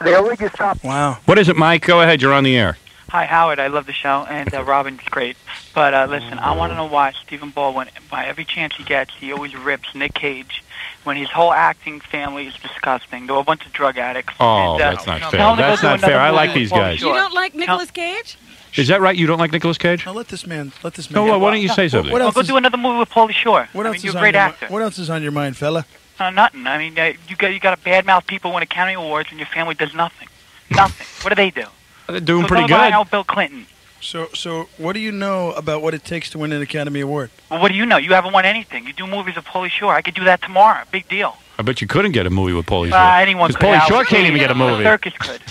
They only just stopped. Wow. What is it, Mike? Go ahead. You're on the air. Hi, Howard. I love the show, and Robin's great. But listen, I want to know why Stephen Baldwin, by every chance he gets, he always rips Nick Cage when his whole acting family is disgusting. They're a bunch of drug addicts. Oh, and, that's not fair. tell him to That's go do not fair. another I like movie these with guys. Paul You Shore. don't like Nicolas Cage? Is that right? You don't like Nicolas Cage? Now let this man. No, why don't you say something? What I'll else go is, do another movie with Paulie Shore. what I else mean, is you're a on great your actor. What else is on your mind, fella? Nothing. I mean, you got to badmouth people win Academy Awards, and your family does nothing. Nothing. What do they do? They're doing So pretty tell them good. about Bill Clinton. So what do you know about what it takes to win an Academy Award? Well, what do you know? You haven't won anything. You do movies with Paulie Shore. I could do that tomorrow. Big deal. I bet you couldn't get a movie with Paulie Shore. Anyone Because could. Paulie Howard. Shore can't even get a movie. The circus could.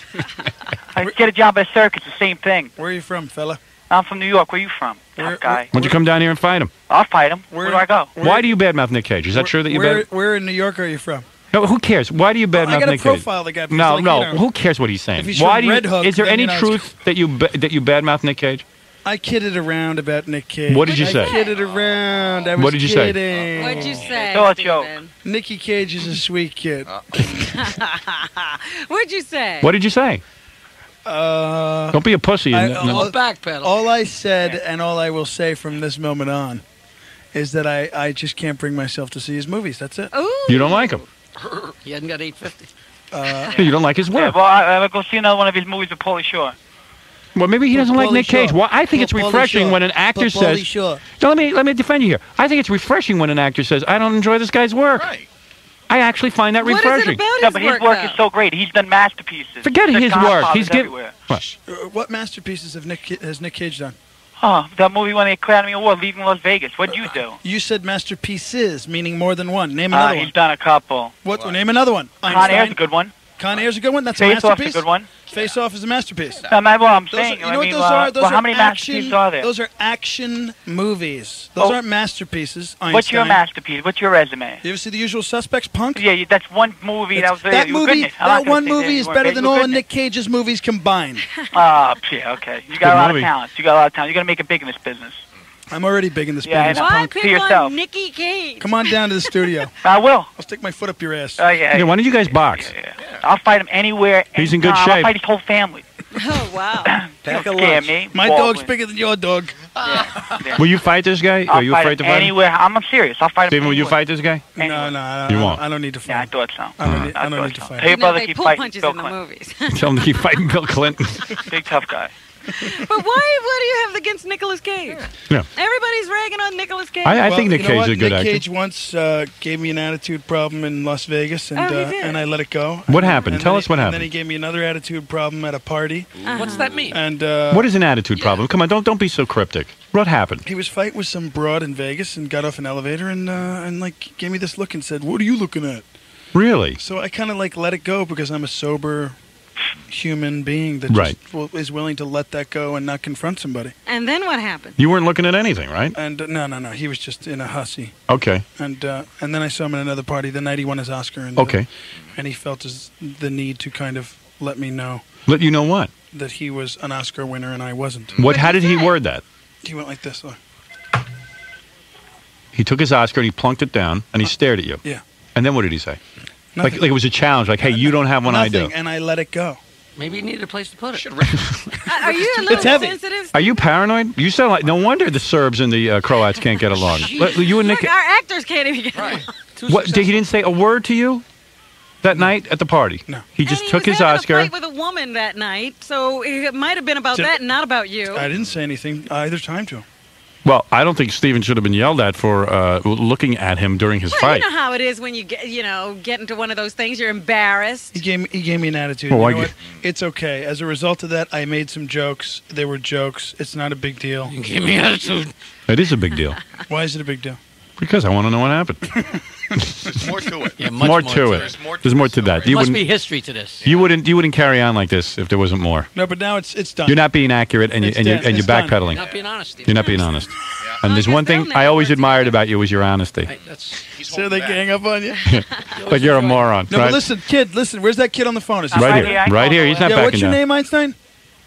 I could get a job at a circus. The same thing. Where are you from, fella? I'm from New York. Where you from? Tough guy. Why don't you come down here and fight him? I'll fight him. Where do I go? Why do you badmouth Nick Cage? Is that true that you bad? Where in New York are you from? No, who cares? Why do you badmouth I gotta Nick Cage? profile the guy. because, No, like, no. you know, Who cares what he's saying? If he's Why from do you? Red Hook, Is there then, any you know, truth that you badmouth Nick Cage? I kidded around about Nick Cage. What did you I say? kidded around. I was What did you say? kidding. What'd you say, Tell a joke. Stephen? Nicky Cage is a sweet kid. What'd you say? What did you say? Don't be a pussy. Backpedal. All I said and all I will say from this moment on is that I just can't bring myself to see his movies. That's it. Ooh. You don't like him. He hadn't got 850. You don't like his Yeah, work. well, I'll go see another one of his movies with Paulie Shore. Well, maybe he doesn't like Pauly Nick Cage. Shore. Well, I think it's Pauly refreshing Shore. when an actor Pauly says. Shore. No, let me defend you here. I think it's refreshing when an actor says, "I don't enjoy this guy's work." Right. I actually find that What is refreshing. it about No, his but his work, work though? is so great. He's done masterpieces. Forget The his work. Godfather's He's given. everywhere. What masterpieces has Nick Cage done? Oh, that movie won the Academy Award, Leaving Las Vegas. What'd you do? You said masterpieces, meaning more than one. Name another He's one. done a couple. What? Name another one. Con Einstein. Air's a good one. Con Air's a good one. That's a Face Off's a masterpiece. good one. Face Off is a masterpiece. Well, I'm Those saying, are, you know what those are? Those well, how are many action, masterpieces are there? Those are action movies. Those Oh. aren't masterpieces. Einstein. What's your masterpiece? What's your resume? You ever see The Usual Suspects, punk? Yeah, that's one movie that was that movie, goodness. I'm not that gonna one say movie you is weren't better good. than You were all of goodness. Nick Cage's movies combined. Yeah, okay. You got Good a lot movie. of talent. You got a lot of talent. You're gonna make it big in this business. I'm already big in this Yeah, I business, know. Why punk. To pick yourself. on Nicky Cage? Come on down to the studio. I will. I'll stick my foot up your ass. Yeah, why don't you guys box? Yeah. I'll fight him anywhere. He's in good anytime. shape. I'll fight his whole family. Oh, wow. You don't scare me. My Baldwin. dog's bigger than your dog. Yeah. Will you fight this guy? I'll Are you fight afraid him to fight him? anywhere. I'm serious. I'll fight him. Stephen, will you anywhere. fight this guy? Anywhere. No, You won't. I don't need to Yeah, I fight. thought so. I don't need I to thought so. fight. Tell your You know, brother they keep pull fighting punches Bill in the Clinton. movies. Tell him to keep fighting Bill Clinton. Big tough guy. But what do you have against Nicolas Cage? Yeah. Everybody's ragging on Nicolas Cage. I think Nick you know Cage what? is a good Nick actor. Cage once gave me an attitude problem in Las Vegas, and Oh, he did? and I let it go. What happened? And Tell then us what And happened. then he gave me another attitude problem at a party, What's that mean? and What is an attitude problem? Come on, don't be so cryptic. What happened? he was fighting with some broad in Vegas and got off an elevator and like gave me this look and said, "What are you looking at?" Really? So I kind of like let it go because I'm a sober human being that Right. just is willing to let that go and not confront somebody. And then what happened? You weren't looking at anything, right? And no, he was just in a hussy. Okay. And then I saw him at another party the night he won his Oscar. And, Okay. And he felt the need to kind of let me know Let you know what? that he was an Oscar winner and I wasn't. How did he word that? He went like this. Look. He took his Oscar and he plunked it down and he stared at you. Yeah. And then what did he say? Nothing. Like it was a challenge. Like, hey, you don't have one, I do. Nothing, and I let it go. Maybe you needed a place to put it. Are you a little heavy. sensitive? Are you paranoid? You sound like no wonder the Serbs and the Croats can't get along. You and Look, Nick. our actors can't even get along. What? He didn't say a word to you that night at the party. No. He just And took he his was having Oscar. a fight with a woman that night, so it might have been about Did- that and not about you. I didn't say anything either time to him. Well, I don't think Steven should have been yelled at for looking at him during his Well, fight. you know how it is when you get into one of those things. You're embarrassed. He gave me an attitude. Oh, You I know get- what? It's okay. As a result of that, I made some jokes. They were jokes. It's not a big deal. Give me attitude. It is a big deal Why is it a big deal? because I want to know what happened. There's more to it. Yeah, much more to it. There's more to There's more the to that. story. You Must wouldn't. be history to this. You wouldn't carry on like this if there wasn't more. No, but now it's done. You're not being accurate and It's you're done. It's done. backpedaling. Not being honest. Steve. You're not being honest. And there's I one guess they'll thing never I always work admired together. about you was your honesty. Hey, that's He's So holding they back. gang up on you? Like you're a moron, No, right? but listen, kid, listen. Where's that kid on the phone? Is he Right Right here, here, I right know here. the He's way. not Yeah, backing what's your down. name, Einstein?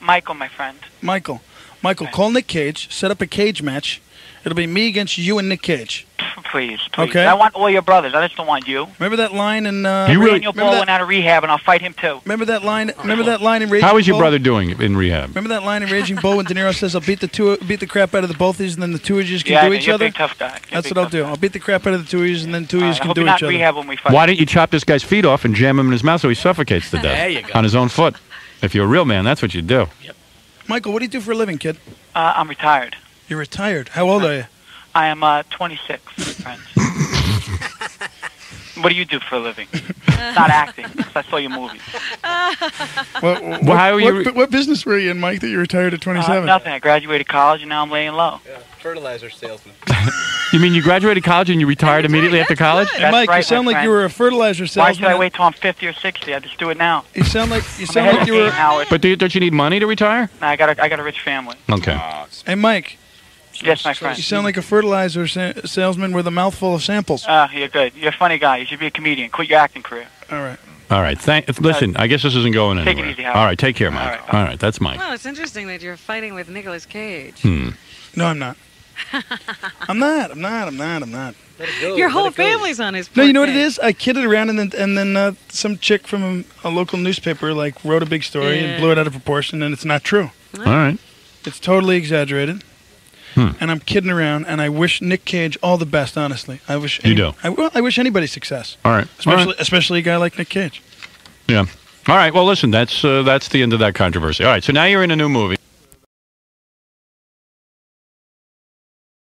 Michael, my friend. Michael. Michael, call Nick Cage, set up a cage match, It'll be me against you and Nick Cage. Please. Okay. I want all your brothers. I just don't want you. Remember that line in Daniel Baldwin out of rehab, and I'll fight him too. Remember that line? Remember that line in Raging How is your Bull? brother doing in rehab? Remember that line in Raging Bull when De Niro says, "I'll beat the crap out of the both of you, and then the two of you can do each you're other." a big tough guy. That's what I'll do. I'll beat the crap out of the two of you, and then two of you can do each other. Rehab when we fight. Why don't you chop this guy's feet off and jam him in his mouth so he suffocates to death There you go. on his own foot? If you're a real man, that's what you do. Michael, what do you do for a living, kid? I'm retired. You're retired. How old are you? I am 26, friends. What do you do for a living? Not acting, 'cause I saw your movies. What business were you in, Mike, that you retired at 27? Nothing. I graduated college, and now I'm laying low. Fertilizer salesman. You mean you graduated college and you retired immediately after college? Hey, Mike, you sound like you were a fertilizer salesman. Why should I wait till I'm 50 or 60? I just do it now. You sound like you were. Howard. But don't you need money to retire? No, I got a rich family. Okay. Hey, Mike. Yes, my friend. You sound like a fertilizer salesman with a mouthful of samples. You're good. You're a funny guy. You should be a comedian. Quit your acting career. All right. All right. Listen, I guess this isn't going anywhere. Take it easy, Howard. All right. Take care, Mike. All right. That's Mike. Well, it's interesting that you're fighting with Nicolas Cage. No, I'm not. I'm not. Your whole family's on his. No, you know what it is? I kidded around, and then some chick from a local newspaper wrote a big story and blew it out of proportion, and it's not true. All right. It's totally exaggerated. And I'm kidding around, and I wish Nick Cage all the best. Honestly, I wish you do. I wish anybody success. All right, especially a guy like Nick Cage. Yeah. All right. Well, listen, that's the end of that controversy. All right. So now you're in a new movie.